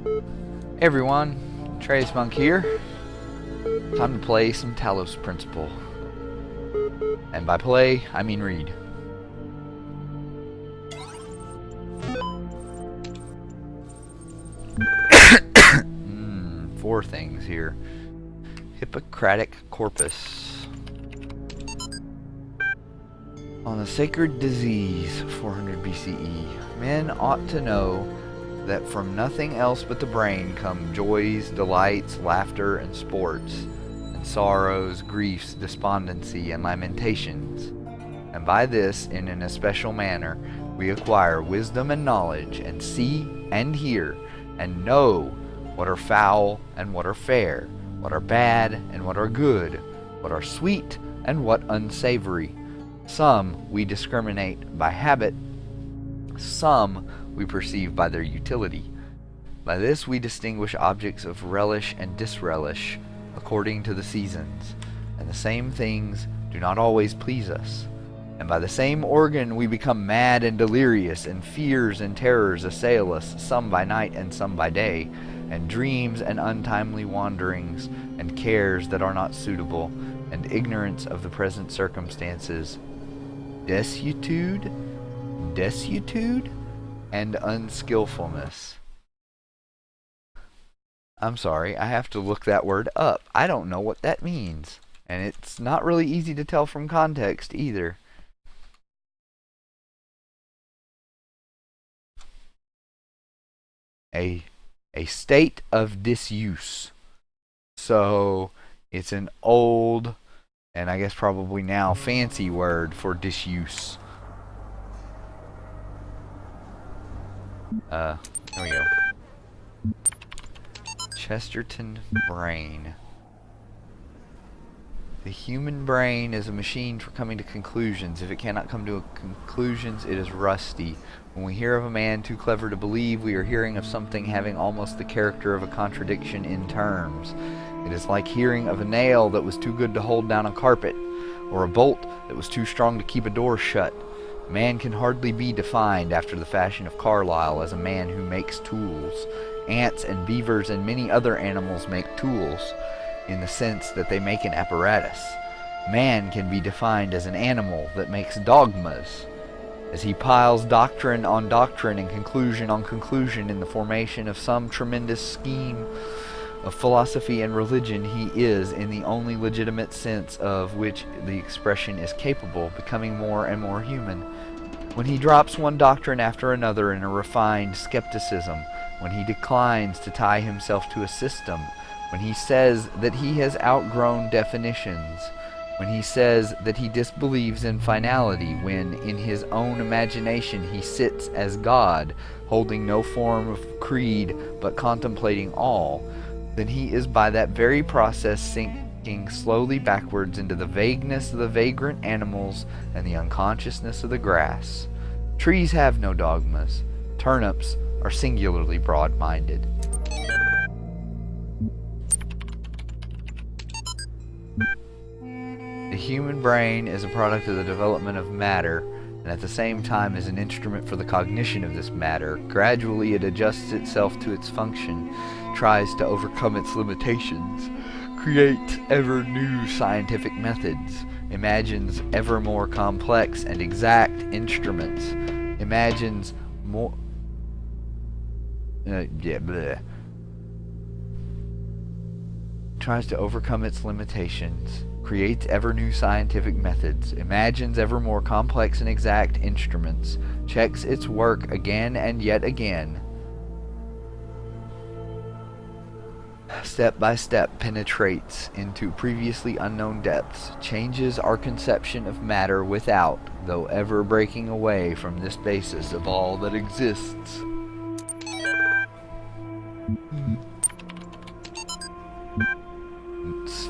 Hey everyone, Trace Monk here. Time to play some Talos Principle. And by play, I mean read. Four things here. Hippocratic corpus. On the sacred disease, 400 BCE, men ought to know that from nothing else but the brain come joys, delights, laughter, and sports, and sorrows, griefs, despondency, and lamentations. And by this, in an especial manner, we acquire wisdom and knowledge, and see and hear, and know what are foul and what are fair, what are bad and what are good, what are sweet and what unsavory. Some we discriminate by habit, some we perceive by their utility. By this we distinguish objects of relish and disrelish according to the seasons, and the same things do not always please us. And by the same organ we become mad and delirious, and fears and terrors assail us, some by night and some by day, and dreams and untimely wanderings, and cares that are not suitable, and ignorance of the present circumstances, desuetude, and unskillfulness. I'm sorry, I have to look that word up. I don't know what that means, and it's not really easy to tell from context either. A state of disuse. So it's an old, and I guess probably now fancy word for disuse. There we go. Chesterton brain. The human brain is a machine for coming to conclusions. If it cannot come to conclusions, it is rusty. When we hear of a man too clever to believe, we are hearing of something having almost the character of a contradiction in terms. It is like hearing of a nail that was too good to hold down a carpet, or a bolt that was too strong to keep a door shut. Man can hardly be defined after the fashion of Carlyle as a man who makes tools. Ants and beavers and many other animals make tools, in the sense that they make an apparatus. Man can be defined as an animal that makes dogmas. As he piles doctrine on doctrine and conclusion on conclusion in the formation of some tremendous scheme of philosophy and religion, he is, in the only legitimate sense of which the expression is capable, becoming more and more human. When he drops one doctrine after another in a refined skepticism, when he declines to tie himself to a system, when he says that he has outgrown definitions, when he says that he disbelieves in finality, when in his own imagination he sits as God, holding no form of creed but contemplating all, then he is by that very process sinking slowly backwards into the vagueness of the vagrant animals and the unconsciousness of the grass. Trees have no dogmas. Turnips are singularly broad-minded. The human brain is a product of the development of matter, and at the same time is an instrument for the cognition of this matter. Gradually it adjusts itself to its function, tries to overcome its limitations, creates ever new scientific methods, imagines ever more complex and exact instruments, imagines more... tries to overcome its limitations, creates ever new scientific methods, imagines ever more complex and exact instruments, checks its work again and yet again, step by step penetrates into previously unknown depths, changes our conception of matter without, though ever breaking away from this basis of all that exists.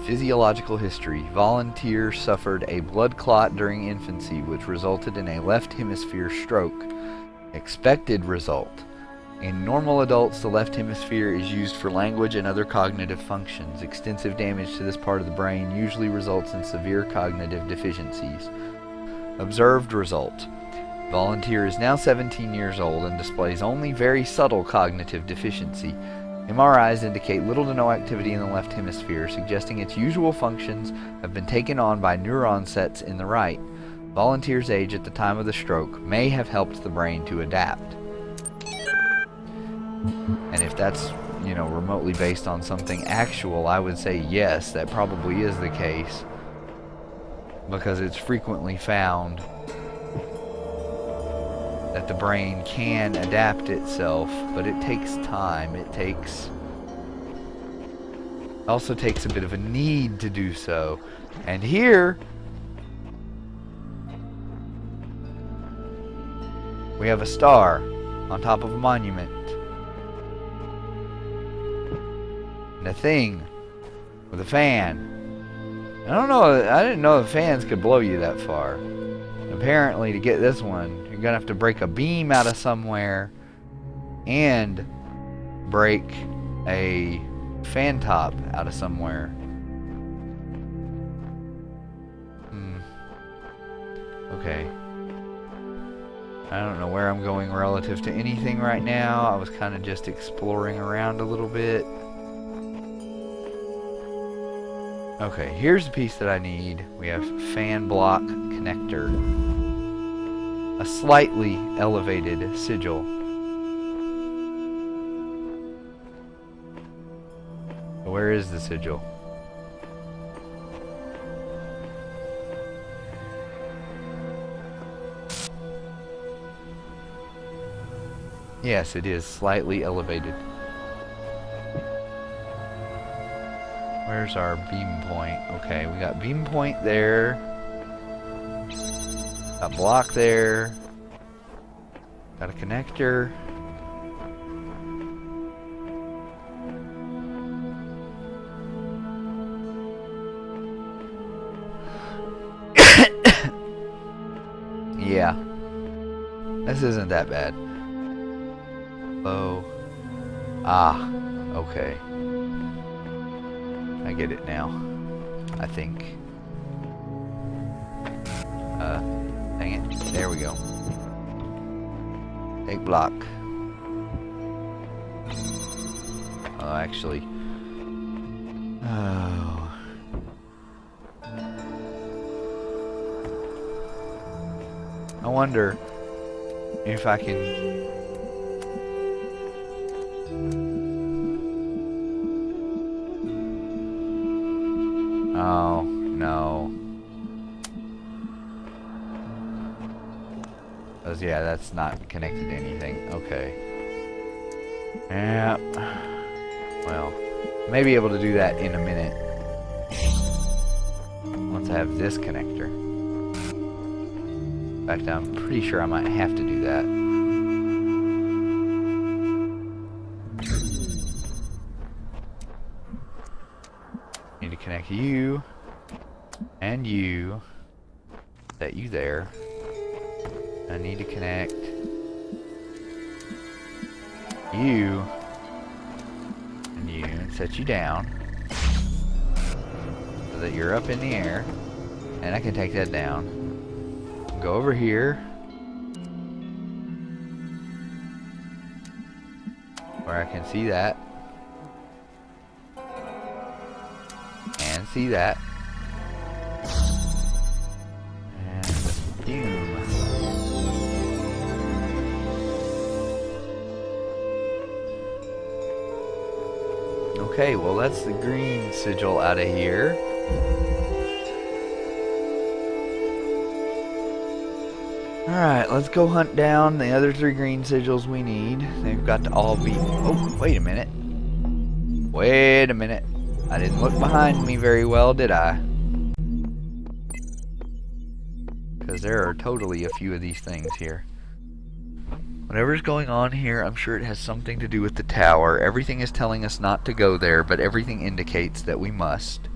Physiological history. Volunteer suffered a blood clot during infancy, which resulted in a left hemisphere stroke. Expected result. In normal adults, the left hemisphere is used for language and other cognitive functions. Extensive damage to this part of the brain usually results in severe cognitive deficiencies. Observed result. Volunteer is now 17 years old and displays only very subtle cognitive deficiency. MRIs indicate little to no activity in the left hemisphere, suggesting its usual functions have been taken on by neuron sets in the right. Volunteer's age at the time of the stroke may have helped the brain to adapt. And if that's, you know, remotely based on something actual, I would say yes, that probably is the case. Because it's frequently found that the brain can adapt itself, but it takes time. It also takes a bit of a need to do so. And here we have a star on top of a monument. And a thing with a fan. I don't know, I didn't know the fans could blow you that far. Apparently, to get this one, you're gonna have to break a beam out of somewhere and break a fan top out of somewhere. Okay. I don't know where I'm going relative to anything right now. I was kind of just exploring around a little bit. Okay, here's the piece that I need. We have fan block connector. A slightly elevated sigil. Where is the sigil? Yes, it is slightly elevated. Where's our beam point? Okay, we got beam point there. Got block there. Got a connector. Yeah. This isn't that bad. Oh. Ah. Okay. I get it now. I think. Dang it. There we go. Take block. Oh, actually. Oh. I wonder if I can... Oh, no. Yeah, that's not connected to anything. Okay. Yeah. Well, may be able to do that in a minute. Once I have this connector. In fact, I'm pretty sure I might have to do that. Need to connect you and you. Set you there. I need to connect you and you and set you down so that you're up in the air, and I can take that down. Go over here where I can see that and see that and boom. Okay, well that's the green sigil out of here. Alright, let's go hunt down the other 3 green sigils we need. They've got to all be... Oh, wait a minute. Wait a minute. I didn't look behind me very well, did I? Because there are totally a few of these things here. Whatever's going on here, I'm sure it has something to do with the tower. Everything is telling us not to go there, but everything indicates that we must.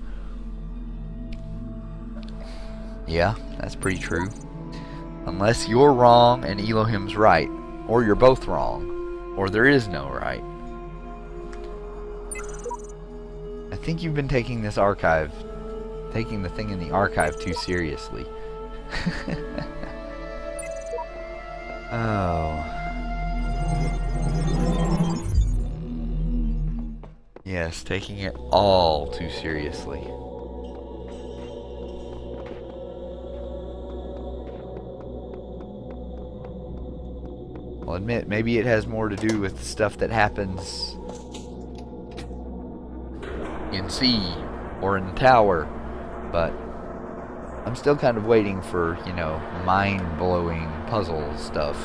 Yeah, that's pretty true. Unless you're wrong and Elohim's right. Or you're both wrong. Or there is no right. I think you've been taking this archive, taking the thing in the archive too seriously. Oh. Yes, taking it all too seriously. I'll admit, maybe it has more to do with stuff that happens in C or in the tower, but I'm still kind of waiting for, you know, mind-blowing puzzle stuff.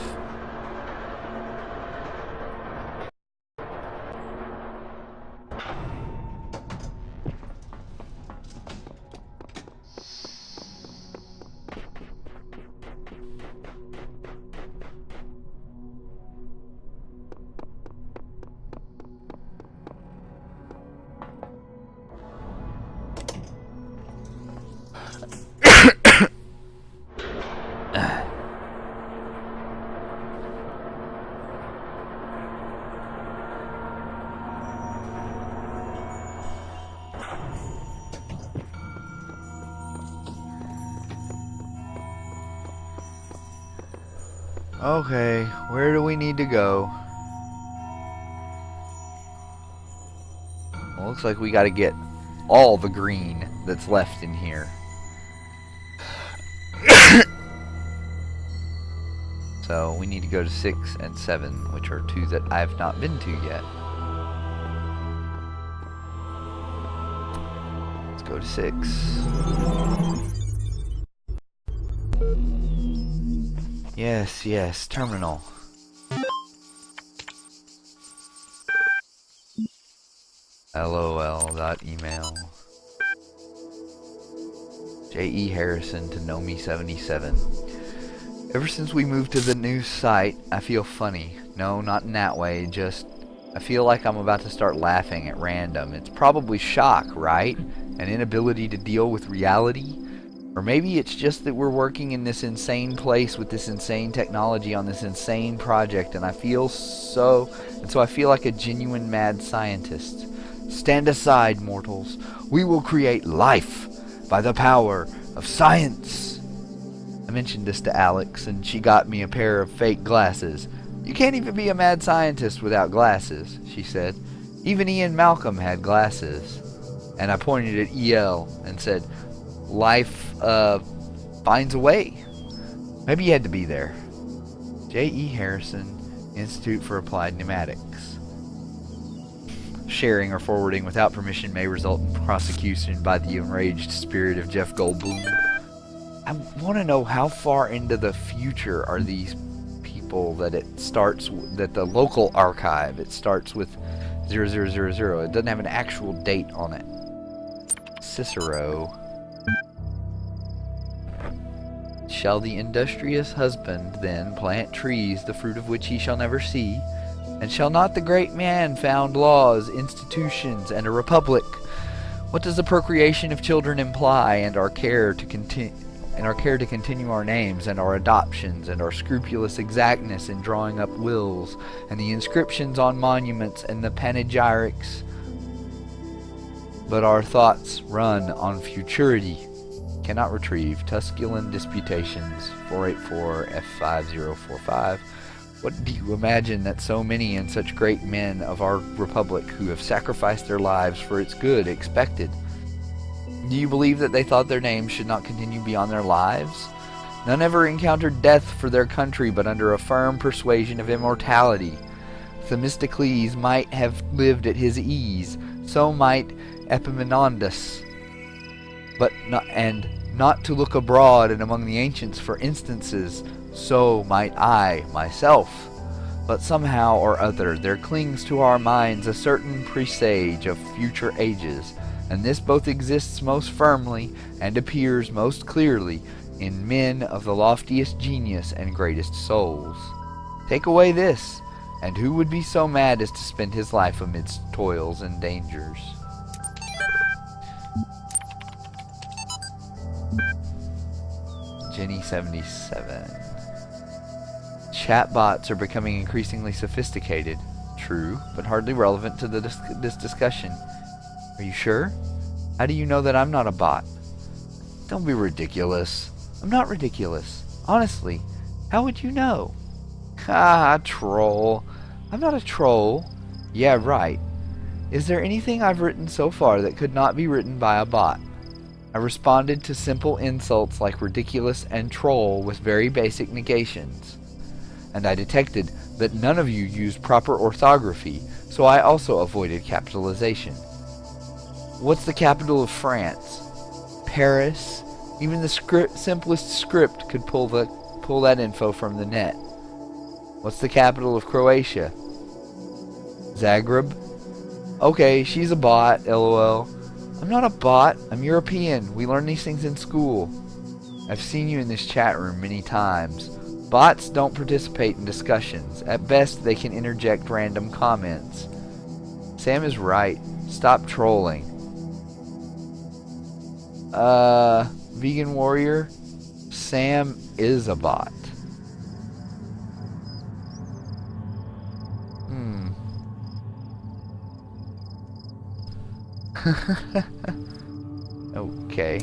Okay, where do we need to go? Well, looks like we gotta get all the green that's left in here. So we need to go to 6 and 7, which are 2 that I've not been to yet. Let's go to 6. Yes, yes, terminal. LOL.email. J.E. Harrison to Nomi77. Ever since we moved to the new site, I feel funny. No, not in that way, just I feel like I'm about to start laughing at random. It's probably shock, right? An inability to deal with reality? Or maybe it's just that we're working in this insane place with this insane technology on this insane project, and I feel so I feel like a genuine mad scientist. Stand aside, mortals. We will create life by the power of science. I mentioned this to Alex, and she got me a pair of fake glasses. You can't even be a mad scientist without glasses, she said. Even Ian Malcolm had glasses. And I pointed at EL and said, life finds a way. Maybe you had to be there. J.E. Harrison, Institute for Applied Pneumatics. Sharing or forwarding without permission may result in prosecution by the enraged spirit of Jeff Goldblum. I want to know how far into the future are these people that it starts, that the local archive, it starts with 0000. It doesn't have an actual date on it. Cicero. Shall the industrious husband then plant trees, the fruit of which he shall never see? And shall not the great man found laws, institutions, and a republic? What does the procreation of children imply, and our care to continue our names, and our adoptions, and our scrupulous exactness in drawing up wills, and the inscriptions on monuments, and the panegyrics? But our thoughts run on futurity. Cannot retrieve. Tusculan Disputations 484 F5045. What do you imagine that so many and such great men of our republic who have sacrificed their lives for its good expected? Do you believe that they thought their names should not continue beyond their lives? None ever encountered death for their country but under a firm persuasion of immortality. Themistocles might have lived at his ease, so might Epaminondas, but not to look abroad and among the ancients for instances, so might I myself. But somehow or other there clings to our minds a certain presage of future ages, and this both exists most firmly and appears most clearly in men of the loftiest genius and greatest souls. Take away this, and who would be so mad as to spend his life amidst toils and dangers? Jenny77. Chatbots are becoming increasingly sophisticated. True, but hardly relevant to this discussion. Are you sure? How do you know that I'm not a bot? Don't be ridiculous. I'm not ridiculous. Honestly, how would you know? Ah, troll. I'm not a troll. Yeah, right. Is there anything I've written so far that could not be written by a bot? I responded to simple insults like ridiculous and troll with very basic negations. And I detected that none of you used proper orthography, so I also avoided capitalization. What's the capital of France? Paris? Even the simplest script could pull that info from the net. What's the capital of Croatia? Zagreb? Okay, she's a bot, lol. I'm not a bot, I'm European. We learn these things in school. I've seen you in this chat room many times. Bots don't participate in discussions. At best, they can interject random comments. Sam is right. Stop trolling. Vegan Warrior? Sam is a bot. Okay.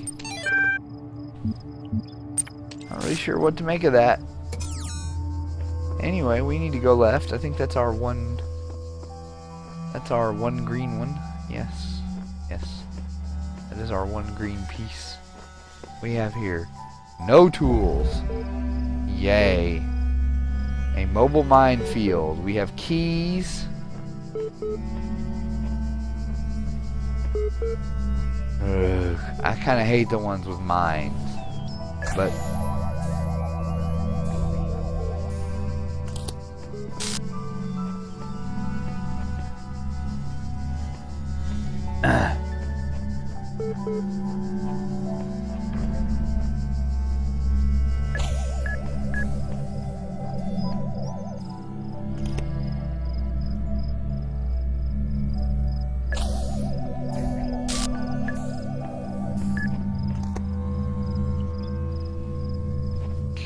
Not really sure what to make of that. Anyway, we need to go left. I think that's our one... That's our one green one. Yes. Yes. That is our one green piece. We have here no tools. Yay. A mobile minefield. We have keys. Ugh, I kind of hate the ones with mines, but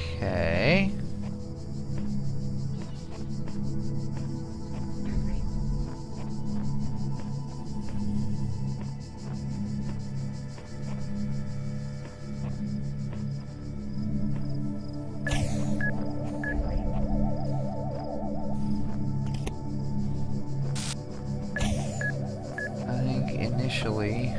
okay. I think initially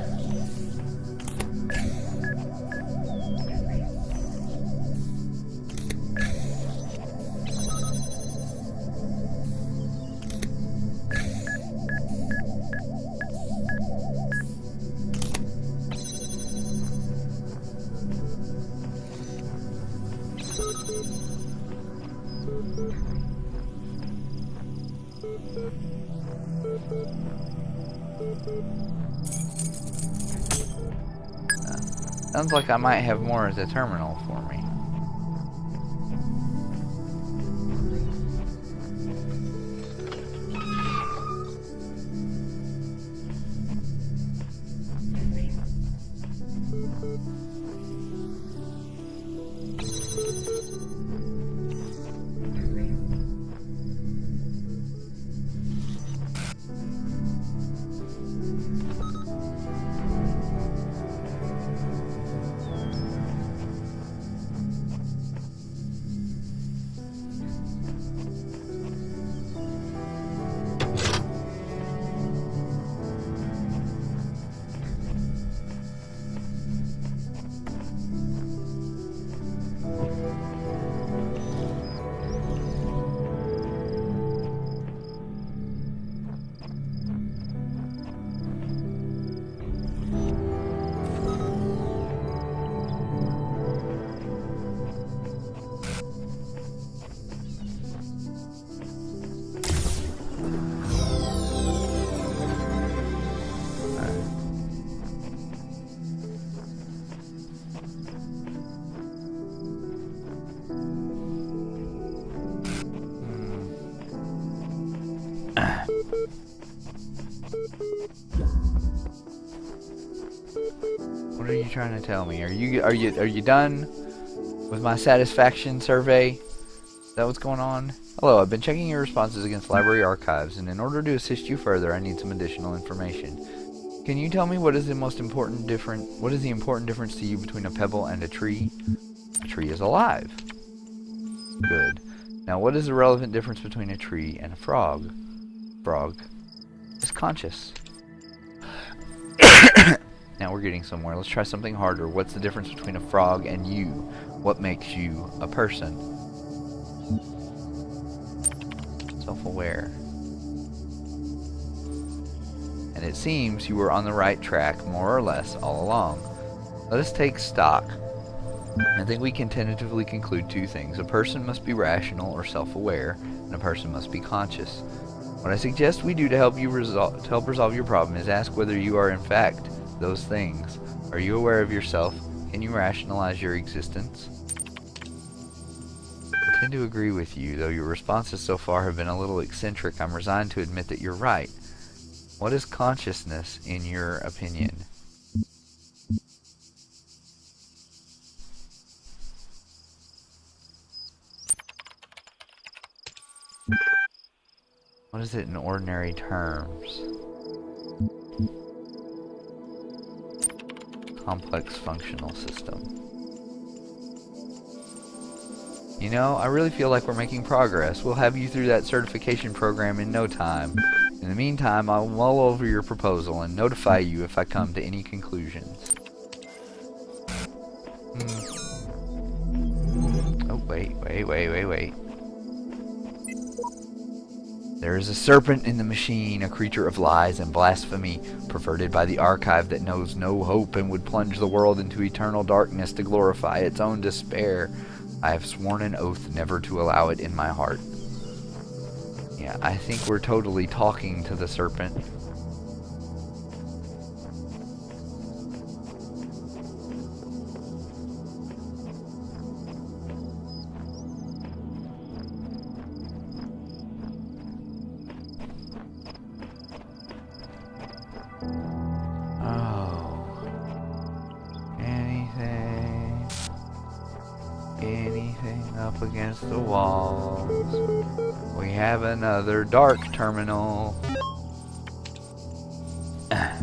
sounds like I might have more at the terminal for me. What are you trying to tell me? Are you done with my satisfaction survey? Is that what's going on? Hello, I've been checking your responses against library archives, and in order to assist you further, I need some additional information. Can you tell me what is the important difference to you between a pebble and a tree? A tree is alive. Good. Now, what is the relevant difference between a tree and a frog? Frog is conscious. Now we're getting somewhere. Let's try something harder. What's the difference between a frog and you? What makes you a person? Self-aware. And it seems you were on the right track, more or less, all along. Let us take stock. I think we can tentatively conclude two things. A person must be rational or self-aware, and a person must be conscious. What I suggest we do to help you resolve your problem is ask whether you are in fact those things. Are you aware of yourself? Can you rationalize your existence? I tend to agree with you, though your responses so far have been a little eccentric. I'm resigned to admit that you're right. What is consciousness, in your opinion? What is it in ordinary terms? Complex functional system. You know, I really feel like we're making progress. We'll have you through that certification program in no time. In the meantime, I'll mull over your proposal and notify you if I come to any conclusions. Oh, wait. There is a serpent in the machine, a creature of lies and blasphemy, perverted by the archive that knows no hope and would plunge the world into eternal darkness to glorify its own despair. I have sworn an oath never to allow it in my heart. Yeah, I think we're totally talking to the serpent. Anything up against the walls. We have another dark terminal. A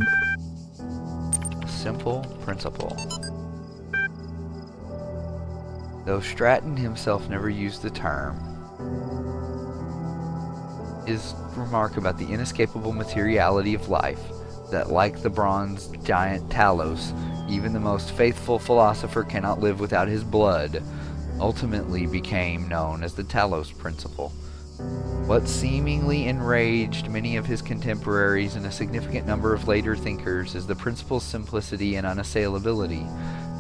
simple principle. Though Stratton himself never used the term, his remark about the inescapable materiality of life, that like the bronze giant Talos, even the most faithful philosopher cannot live without his blood, ultimately became known as the Talos Principle. What seemingly enraged many of his contemporaries and a significant number of later thinkers is the principle's simplicity and unassailability,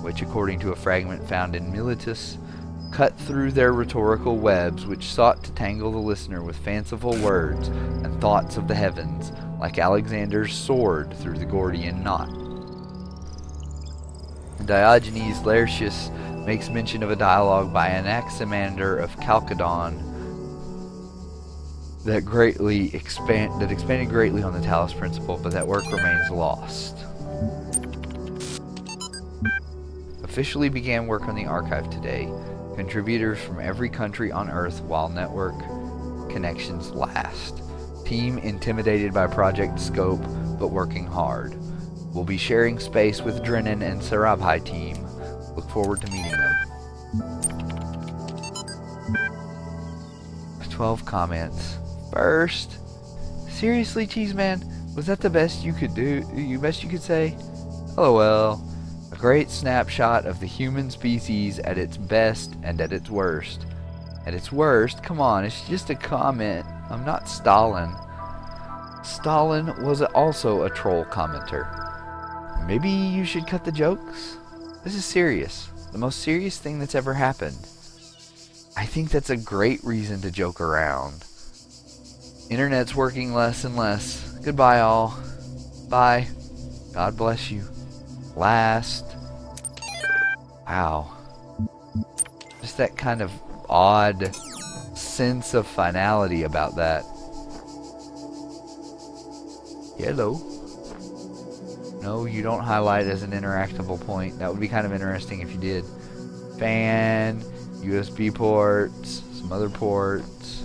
which, according to a fragment found in Miletus, cut through their rhetorical webs which sought to tangle the listener with fanciful words and thoughts of the heavens, like Alexander's sword through the Gordian knot. Diogenes Laertius makes mention of a dialogue by Anaximander of Chalcedon that expanded greatly on the Talos Principle, but that work remains lost. Officially began work on the archive today. Contributors from every country on Earth while network connections last. Team intimidated by project scope, but working hard. We'll be sharing space with Drennan and Sarabhai team. Look forward to meeting them. 12 comments. First, seriously, Cheeseman, was that the best you could do? Best you could say? LOL. A great snapshot of the human species at its best and at its worst. At its worst? Come on, it's just a comment. I'm not Stalin. Stalin was also a troll commenter. Maybe you should cut the jokes? This is serious. The most serious thing that's ever happened. I think that's a great reason to joke around. Internet's working less and less. Goodbye, all. Bye. God bless you. Last. Wow. Just that kind of odd sense of finality about that. Hello. No, you don't highlight as an interactable point. That would be kind of interesting if you did. Fan, USB ports, some other ports.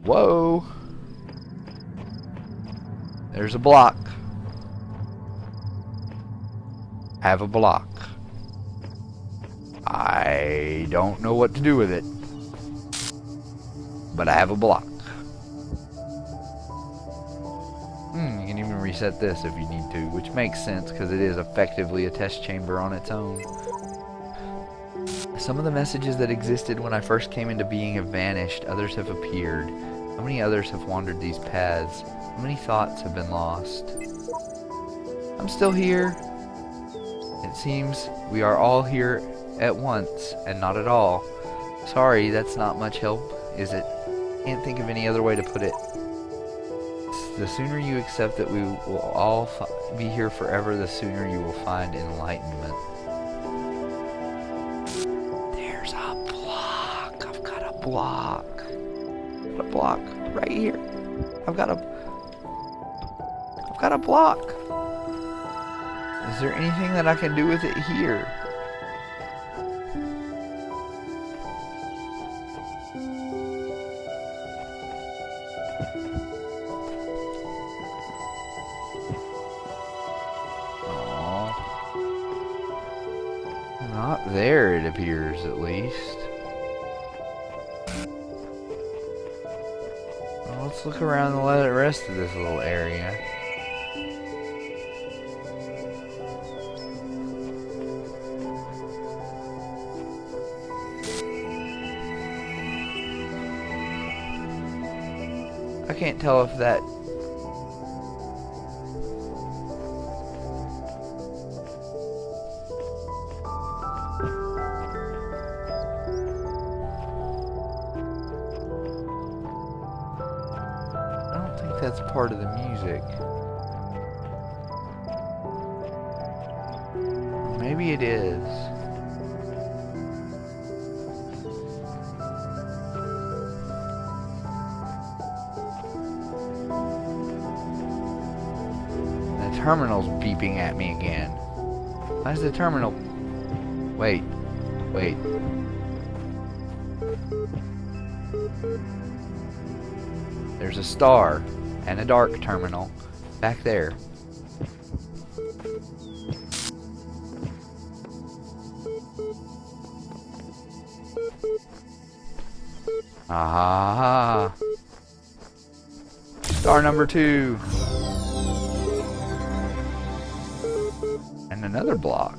Whoa! There's a block. Have a block. I don't know what to do with it, but I have a block. You can even reset this if you need to, which makes sense because it is effectively a test chamber on its own. Some of the messages that existed when I first came into being have vanished, others have appeared. How many others have wandered these paths? How many thoughts have been lost? I'm still here. It seems we are all here at once, and not at all. Sorry, that's not much help, is it? Can't think of any other way to put it. The sooner you accept that we will all be here forever, the sooner you will find enlightenment. There's a block. I've got a block. A block right here. I've got a block. Is there anything that I can do with it here? Not there, it appears, at least. Well, let's look around the rest of this little area. I can't tell if that... that's part of the music. Maybe it is. The terminal's beeping at me again. Why is the terminal... Wait. There's a star and a dark terminal back there. Ah, star number 2 and another block.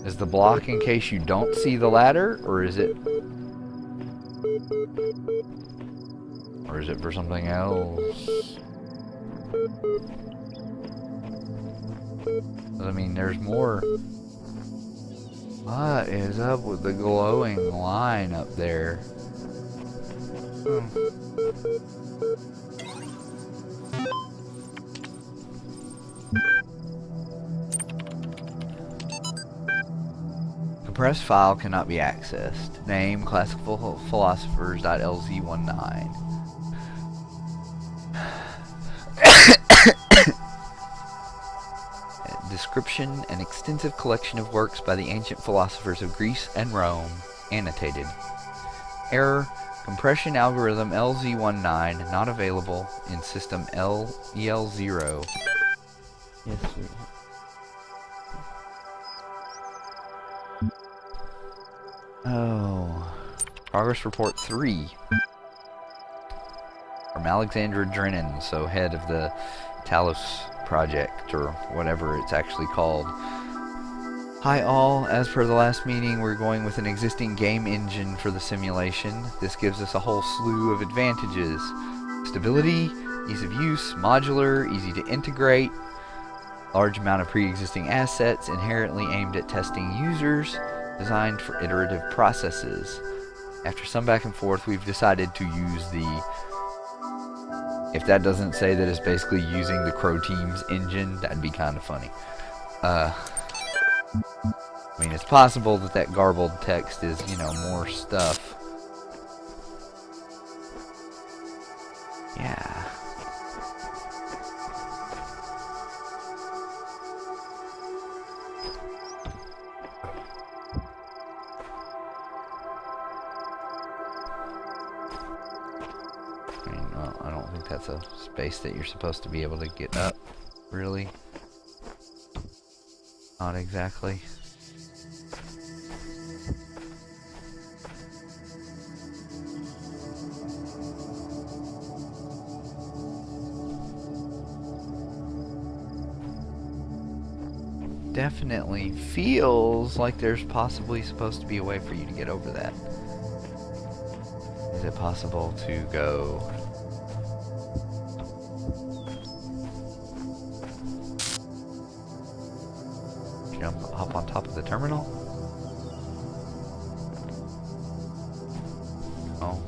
Is the block in case you don't see the ladder, or is it? Or is it for something else? I mean, there's more. What is up with the glowing line up there? Compressed file cannot be accessed. Name, classical philosophers.lz19. Description: an extensive collection of works by the ancient philosophers of Greece and Rome. Annotated. Error: compression algorithm LZ19 not available in system EL0. Yes, sir. Oh. Progress report 3. From Alexandra Drennan, so head of the Talos project, or whatever it's actually called. Hi all, as per the last meeting, we're going with an existing game engine for the simulation. This gives us a whole slew of advantages. Stability, ease of use, modular, easy to integrate, large amount of pre-existing assets inherently aimed at testing users, designed for iterative processes. After some back and forth, we've decided to use the... If that doesn't say that it's basically using the Croteam's engine, that'd be kind of funny. I mean, it's possible that that garbled text is, you know, more stuff. Yeah. that's a space that you're supposed to be able to get up. Really? Not exactly. Definitely feels like there's possibly supposed to be a way for you to get over that. Is it possible to go... jump, hop on top of the terminal? Oh.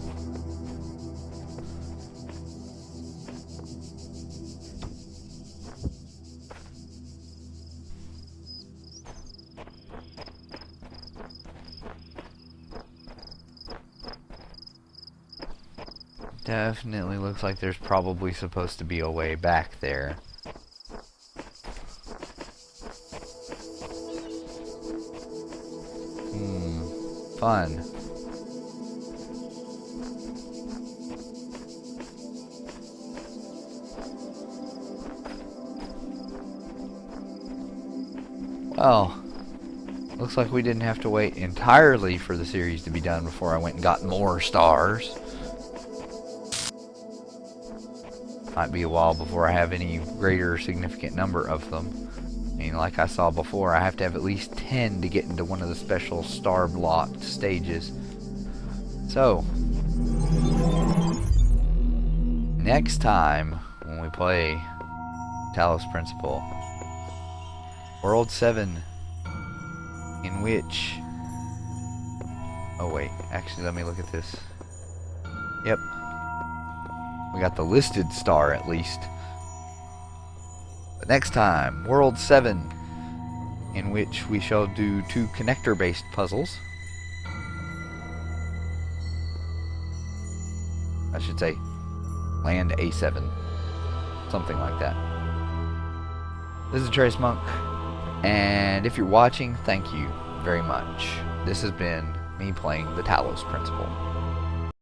Definitely looks like there's probably supposed to be a way back there. Fun. Well, looks like we didn't have to wait entirely for the series to be done before I went and got more stars. Might be a while before I have any greater significant number of them. I mean, like I saw before, I have to have at least 10 to get into one of the special star-blocked stages. So, next time when we play Talos Principle, World 7, in which... oh wait, actually let me look at this. Yep. We got the listed star at least. But next time, World 7, in which we shall do 2 connector-based puzzles. I should say, land A7. Something like that. This is Trace Monk, and if you're watching, thank you very much. This has been me playing the Talos Principle.